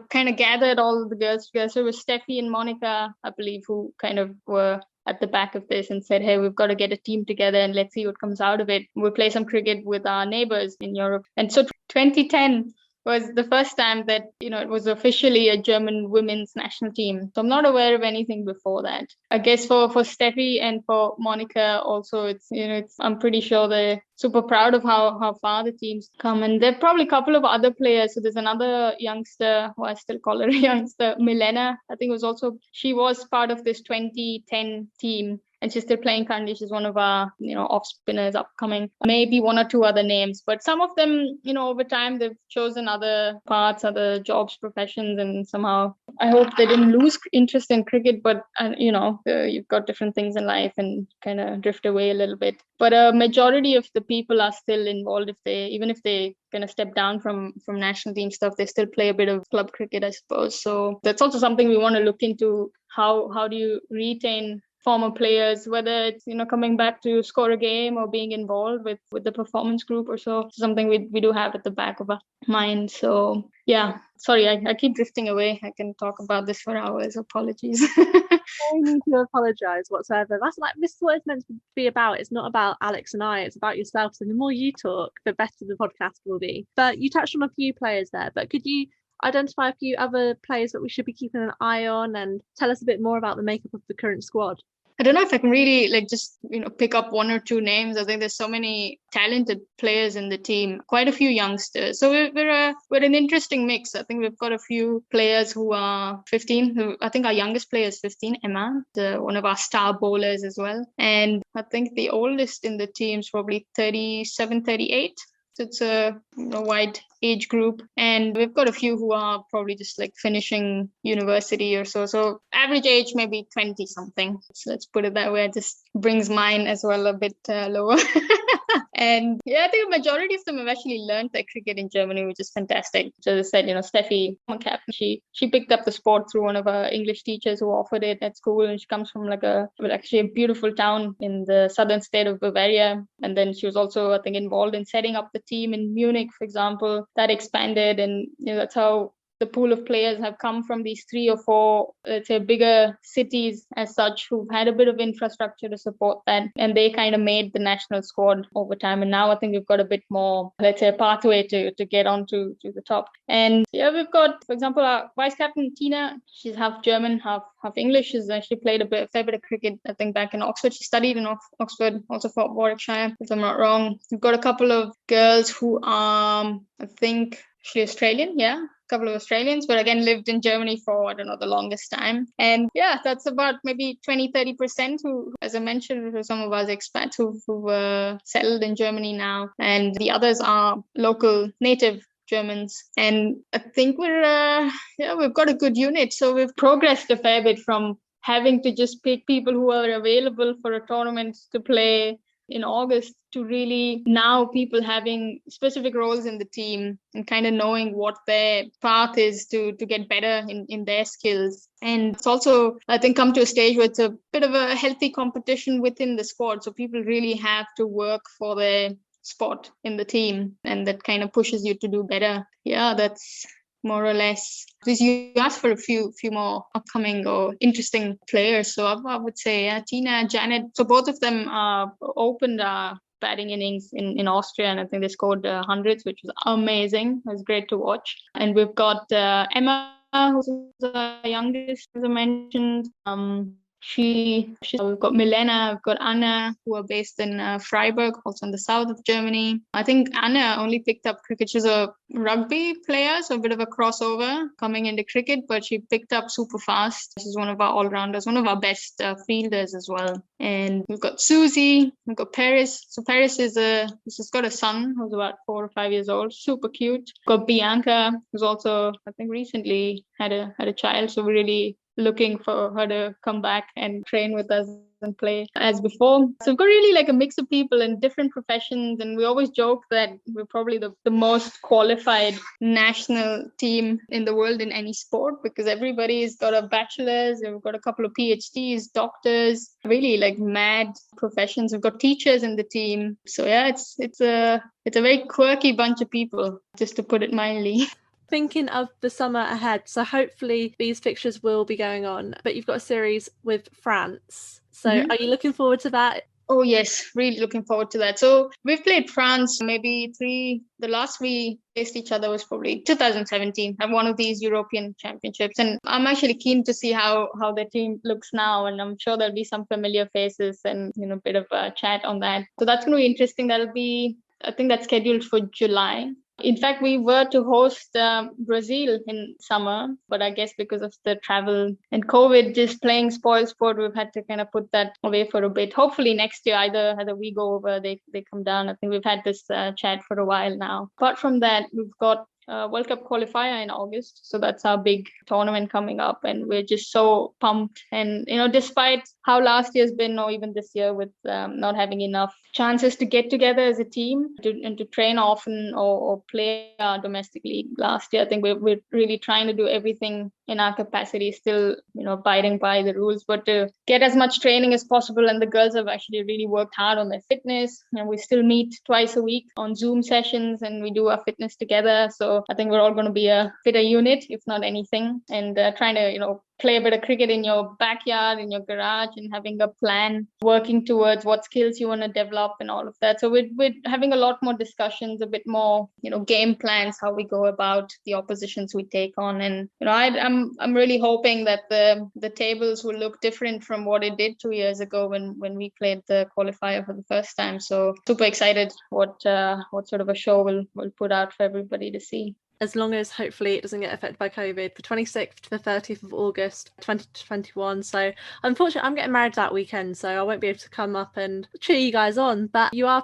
kind of gathered all of the girls together. So it was Steffi and Monica, I believe, who kind of were at the back of this and said, hey, we've got to get a team together and let's see what comes out of it. We'll play some cricket with our neighbors in Europe. And so 2010 was the first time that, it was officially a German women's national team. So I'm not aware of anything before that. I guess for Steffi and for Monica also, I'm pretty sure they're super proud of how far the team's come. And there are probably a couple of other players. So there's another youngster, who I still call her a youngster, Milena. I think she was part of this 2010 team. And she's still playing currently. She's one of our, off spinners upcoming. Maybe 1 or 2 other names. But some of them, over time, they've chosen other paths, other jobs, professions. And somehow, I hope they didn't lose interest in cricket. But, you've got different things in life and kind of drift away a little bit. But a majority of the people are still involved. Even if they kind of step down from national team stuff, they still play a bit of club cricket, I suppose. So that's also something we want to look into. How do you retain former players, whether it's coming back to score a game or being involved with the performance group or so. Something we do have at the back of our mind. So yeah, sorry, I keep drifting away. I can talk about this for hours. Apologies. No need to apologise whatsoever. That's this is what it's meant to be about. It's not about Alex and I, it's about yourself. So the more you talk, the better the podcast will be. But you touched on a few players there, but could you identify a few other players that we should be keeping an eye on and tell us a bit more about the makeup of the current squad? I don't know if I can really just pick up one or two names. I think there's so many talented players in the team, quite a few youngsters. So we're an interesting mix. I think we've got a few players who are 15. I think our youngest player is 15, Emma, one of our star bowlers as well. And I think the oldest in the team is probably 37, 38. So it's a wide age group, and we've got a few who are probably just finishing university or so. So average age maybe 20 something. So let's put it that way. It just brings mine as well a bit lower. And yeah, I think a majority of them have actually learned their cricket in Germany, which is fantastic. So as I said, Steffi, my captain, she picked up the sport through one of her English teachers who offered it at school, and she comes from actually a beautiful town in the southern state of Bavaria. And then she was also, I think, involved in setting up the team in Munich, for example. That expanded, and that's how the pool of players have come from these 3 or 4, let's say, bigger cities as such, who've had a bit of infrastructure to support that. And they kind of made the national squad over time. And now I think we've got a bit more, let's say, a pathway to get onto to the top. And yeah, we've got, for example, our vice captain, Tina. She's half German, half English. She's actually played a fair bit of cricket, I think, back in Oxford. She studied in Oxford, also for Warwickshire, if I'm not wrong. We've got a couple of girls who are, I think, she's Australian, yeah. Couple of Australians, but again lived in Germany for, I don't know, the longest time. And yeah, that's about maybe 20-30% who, as I mentioned, are some of us expats who settled in Germany now, and the others are local native Germans. And I think we've got a good unit. So we've progressed a fair bit from having to just pick people who are available for a tournament to play in August to really now people having specific roles in the team and kind of knowing what their path is to get better in their skills. And it's also, I think, come to a stage where it's a bit of a healthy competition within the squad. So people really have to work for their spot in the team, and that kind of pushes you to do better. Yeah, that's more or less. Because you asked for a few more upcoming or interesting players. So I would say Tina, Janet. So both of them opened batting innings in Austria, and I think they scored hundreds, which was amazing. It was great to watch. And we've got Emma, who's the youngest, as I mentioned. We've got Milena, we've got Anna, who are based in Freiburg, also in the south of Germany. I think Anna only picked up cricket. She's a rugby player, so a bit of a crossover coming into cricket, but she picked up super fast. She's one of our all-rounders, one of our best fielders as well. And we've got Susie, we've got Paris. So Paris she's got a son who's about 4 or 5 years old, super cute. We've got Bianca, who's also, I think, recently had a child. So we're really looking for her to come back and train with us and play as before. So we've got really a mix of people in different professions, and we always joke that we're probably the most qualified national team in the world in any sport, because everybody's got a bachelor's, and we've got a couple of PhDs, doctors, really mad professions. We've got teachers in the team. So yeah, it's a very quirky bunch of people, just to put it mildly. Thinking of the summer ahead, so hopefully these fixtures will be going on, but you've got a series with France. So Are you looking forward to that? Oh yes, really looking forward to that. So we've played France maybe the last we faced each other was probably 2017 at one of these European championships. And I'm actually keen to see how the team looks now. And I'm sure there'll be some familiar faces and, a bit of a chat on that. So that's going to be interesting. I think that's scheduled for July. In fact, we were to host Brazil in summer, but I guess because of the travel and COVID just playing spoil sport, we've had to kind of put that away for a bit. Hopefully next year, either we go over, they come down. I think we've had this chat for a while now. Apart from that, we've got World Cup qualifier in August. So that's our big tournament coming up, and we're just so pumped. And, despite how last year's been, or even this year with not having enough chances to get together as a team and to train often or play our domestic league last year, I think we're really trying to do everything in our capacity, still, abiding by the rules, but to get as much training as possible. And the girls have actually really worked hard on their fitness. And we still meet twice a week on Zoom sessions, and we do our fitness together. So I think we're all going to be a fitter unit, if not anything, and trying to, play a bit of cricket in your backyard, in your garage, and having a plan, working towards what skills you want to develop and all of that. So we're having a lot more discussions, a bit more, game plans, how we go about the oppositions we take on. And, I'm really hoping that the tables will look different from what it did 2 years ago when we played the qualifier for the first time. So super excited what sort of a show we'll put out for everybody to see. As long as hopefully it doesn't get affected by COVID, the 26th to the 30th of August 2021. So unfortunately, I'm getting married that weekend, so I won't be able to come up and cheer you guys on. But you'll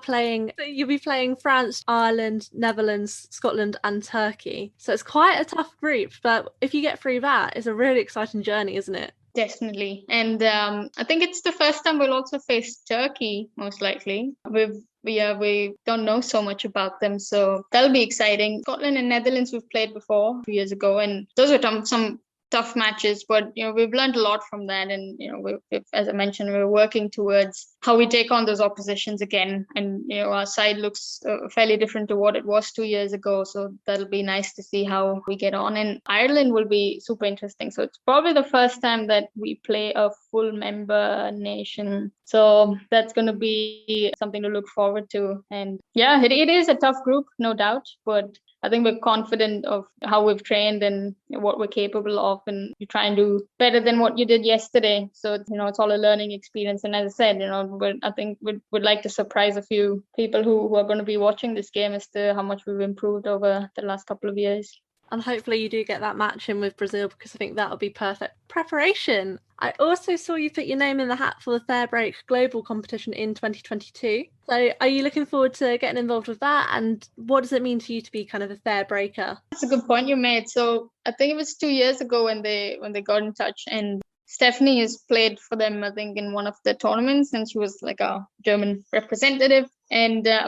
be playing France, Ireland, Netherlands, Scotland and Turkey. So it's quite a tough group, but if you get through that, it's a really exciting journey, isn't it? Definitely. And I think it's the first time we'll also face Turkey, most likely. We don't know so much about them, so that'll be exciting. Scotland and Netherlands we've played before 2 years ago, and those were some tough matches, but we've learned a lot from that. And we've, as I mentioned, we're working towards how we take on those oppositions again. And our side looks fairly different to what it was 2 years ago, so that'll be nice to see how we get on. And Ireland will be super interesting. So it's probably the first time that we play a full member nation, so that's going to be something to look forward to. And yeah, it is a tough group, no doubt, but I think we're confident of how we've trained and what we're capable of, and you try and do better than what you did yesterday. So it's all a learning experience. And as I said, I think we'd like to surprise a few people who are going to be watching this game as to how much we've improved over the last couple of years. And hopefully you do get that match in with Brazil, because I think that'll be perfect preparation. I also saw you put your name in the hat for the Fair Break Global competition in 2022. So are you looking forward to getting involved with that? And what does it mean to you to be kind of a fair breaker? That's a good point you made. So I think it was 2 years ago when they got in touch, and Stephanie has played for them, I think, in one of the tournaments, and she was like a German representative. And I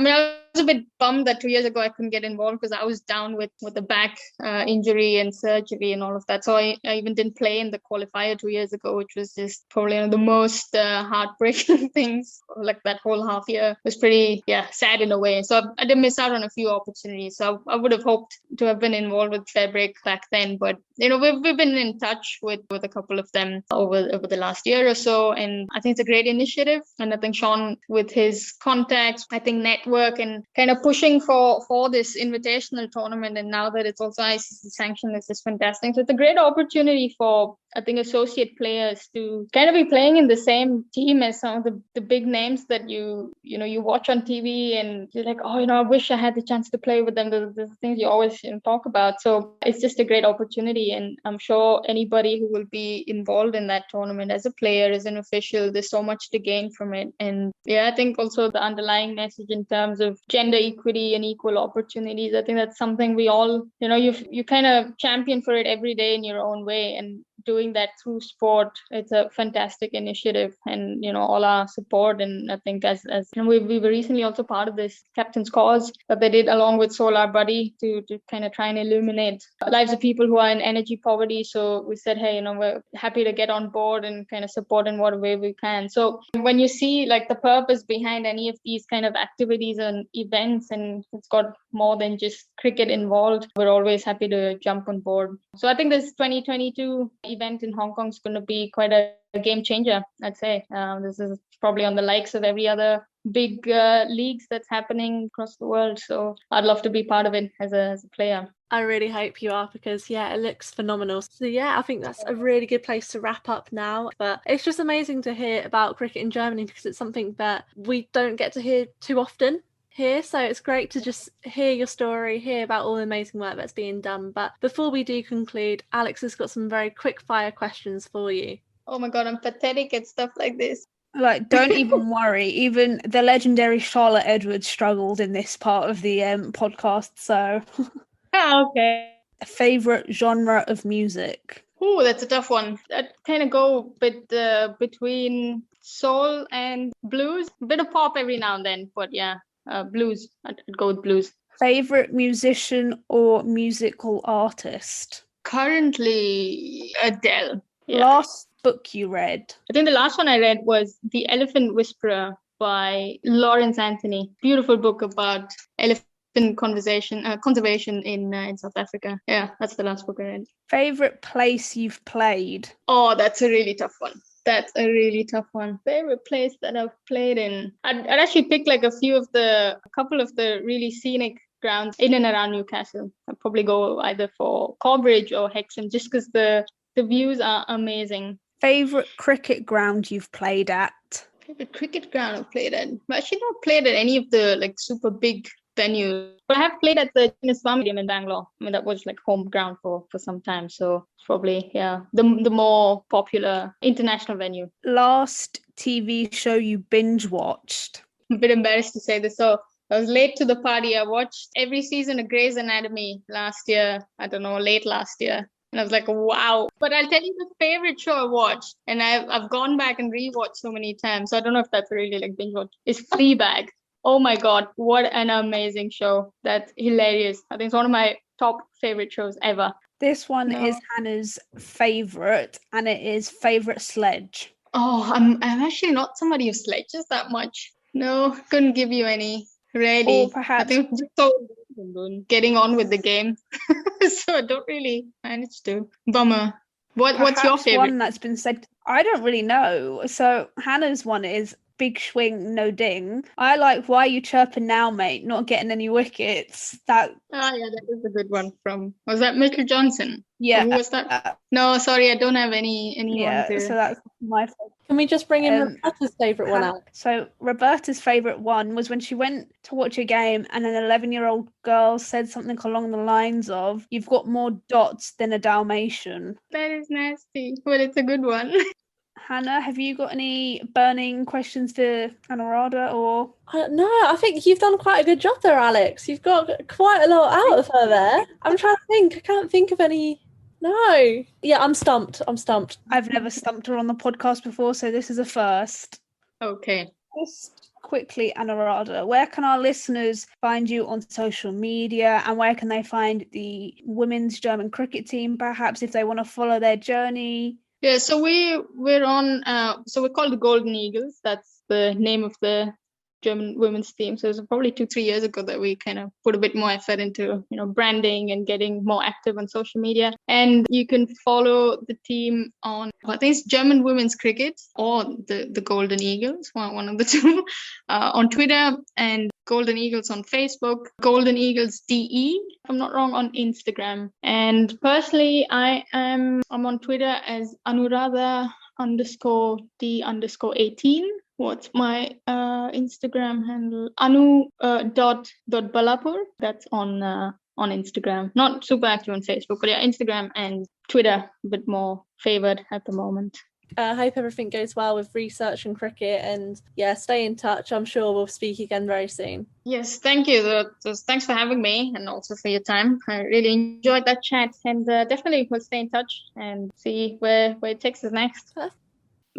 was a bit bummed that 2 years ago I couldn't get involved because I was down with the back injury and surgery and all of that. So I even didn't play in the qualifier 2 years ago, which was just probably one of the most heartbreaking things. Like that whole half year was pretty sad in a way. So I did miss out on a few opportunities. So I would have hoped to have been involved with Fair Break back then. But we've been in touch with a couple of them over the last year or so, and I think it's a great initiative. And I think Sean, with his contacts, I think network and kind of pushing for this invitational tournament, and now that it's also ICC sanctioned, this is fantastic. So it's a great opportunity for, I think, associate players to kind of be playing in the same team as some of the big names that you watch on TV, and you're like, I wish I had the chance to play with them. The things you always talk about. So it's just a great opportunity, and I'm sure anybody who will be involved in that tournament as a player, as an official, there's so much to gain from it. And I think also the underlying message in terms of gender equity and equal opportunities, I think that's something we all, you kind of champion for it every day in your own way, and doing that through sport, it's a fantastic initiative, and all our support. And I think as we were recently also part of this Captain's Cause that they did along with Solar Buddy to kind of try and illuminate lives of people who are in energy poverty. So we said, hey, we're happy to get on board and kind of support in whatever way we can. So when you see like the purpose behind any of these kind of activities and events, and it's got more than just cricket involved, we're always happy to jump on board. So I think this 2022 event in Hong Kong is going to be quite a game changer, I'd say. This is probably on the likes of every other big leagues that's happening across the world. So I'd love to be part of it as a player. I really hope you are, because it looks phenomenal. So I think that's a really good place to wrap up now. But it's just amazing to hear about cricket in Germany, because it's something that we don't get to hear too often here. So it's great to just hear your story, hear about all the amazing work that's being done. But before we do conclude, Alex has got some very quick fire questions for you. Oh my God, I'm pathetic at stuff like this. Like, don't even worry. Even the legendary Charlotte Edwards struggled in this part of the podcast. So, okay. A favorite genre of music? Oh, that's a tough one. I'd kind of go between soul and blues. A bit of pop every now and then, but blues. I'd go with blues. Favorite musician or musical artist? Currently, Adele. Yeah. Last book you read? I think the last one I read was The Elephant Whisperer by Lawrence Anthony. Beautiful book about elephant ocean conservation in South Africa. Yeah, that's the last book I read. Favorite place you've played? Oh, that's a really tough one. Favorite place that I've played in. I'd actually pick like a couple of the really scenic grounds in and around Newcastle. I'd probably go either for Corbridge or Hexham, just because the views are amazing. Favorite cricket ground you've played at? Favorite cricket ground I've played at. I've actually not played at any of the like super big venues, but I have played at the Swami Stadium in Bangalore. I mean, that was like home ground for some time, so probably the more popular international venue. Last TV show you binge watched? I'm a bit embarrassed to say this, so I was late to the party. I watched every season of Grey's Anatomy late last year. And I was like, wow. But I'll tell you the favorite show I watched, and I've gone back and rewatched so many times, so I don't know if that's really like binge watch, is Fleabag. Oh my God, what an amazing show. That's hilarious. I think it's one of my top favorite shows ever. This one is Hannah's favorite, and it is favorite sledge. Oh, I'm actually not somebody who sledges that much. No, couldn't give you any. Really. Or perhaps I think I'm just so getting on with the game. So I don't really manage to. Bummer. What's your favorite? One that's been said, I don't really know. So Hannah's one is big swing, no ding. I like Why You Chirping Now, Mate, not getting any wickets. That is a good one. Was that Mitchell Johnson? Yeah. Who was that? No, sorry, I don't have anyone to... So that's my favorite. Can we just bring in Roberta's favourite one out? So Roberta's favourite one was when she went to watch a game and an 11-year-old girl said something along the lines of, "You've got more dots than a Dalmatian." That is nasty, but it's a good one. Hannah, have you got any burning questions for Anuradha or? No, I think you've done quite a good job there, Alex. You've got quite a lot out of her there. I'm trying to think. I can't think of any. No. Yeah, I'm stumped. I've never stumped her on the podcast before, so this is a first. Okay. Just quickly, Anuradha, where can our listeners find you on social media, and where can they find the women's German cricket team, perhaps, if they want to follow their journey? Yeah, so we're on. So we're called the Golden Eagles. That's the name of the German women's team. So it was probably 2-3 years ago that we kind of put a bit more effort into branding and getting more active on social media. And you can follow the team on, I think it's German Women's Cricket or the Golden Eagles, one of the two, on Twitter, and Golden Eagles on Facebook, Golden Eagles DE, if I'm not wrong, on Instagram. And personally, I'm on Twitter as Anuradha _D_18. What's my Instagram handle? Doddaballapur. That's on Instagram. Not super active on Facebook, but yeah, Instagram and Twitter a bit more favored at the moment. I hope everything goes well with research and cricket, and stay in touch. I'm sure we'll speak again very soon. Yes, thank you. Thanks for having me, and also for your time. I really enjoyed that chat, and definitely we'll stay in touch and see where it takes us next.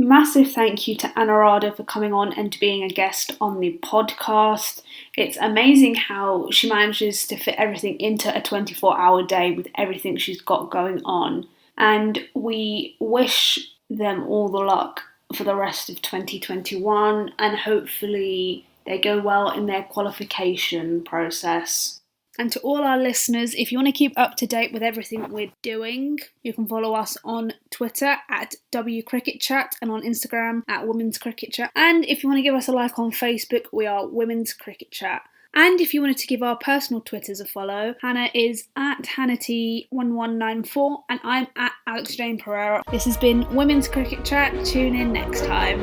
Massive thank you to Anuradha for coming on and to being a guest on the podcast. It's amazing how she manages to fit everything into a 24-hour day with everything she's got going on. And we wish them all the luck for the rest of 2021, and hopefully they go well in their qualification process. And to all our listeners, if you want to keep up to date with everything we're doing, you can follow us on Twitter at WCricketChat and on Instagram at Women's Cricket Chat. And if you want to give us a like on Facebook, we are Women's Cricket Chat. And if you wanted to give our personal Twitters a follow, Hannah is at HannahT1194 and I'm at Alex Jane Pereira. This has been Women's Cricket Chat. Tune in next time.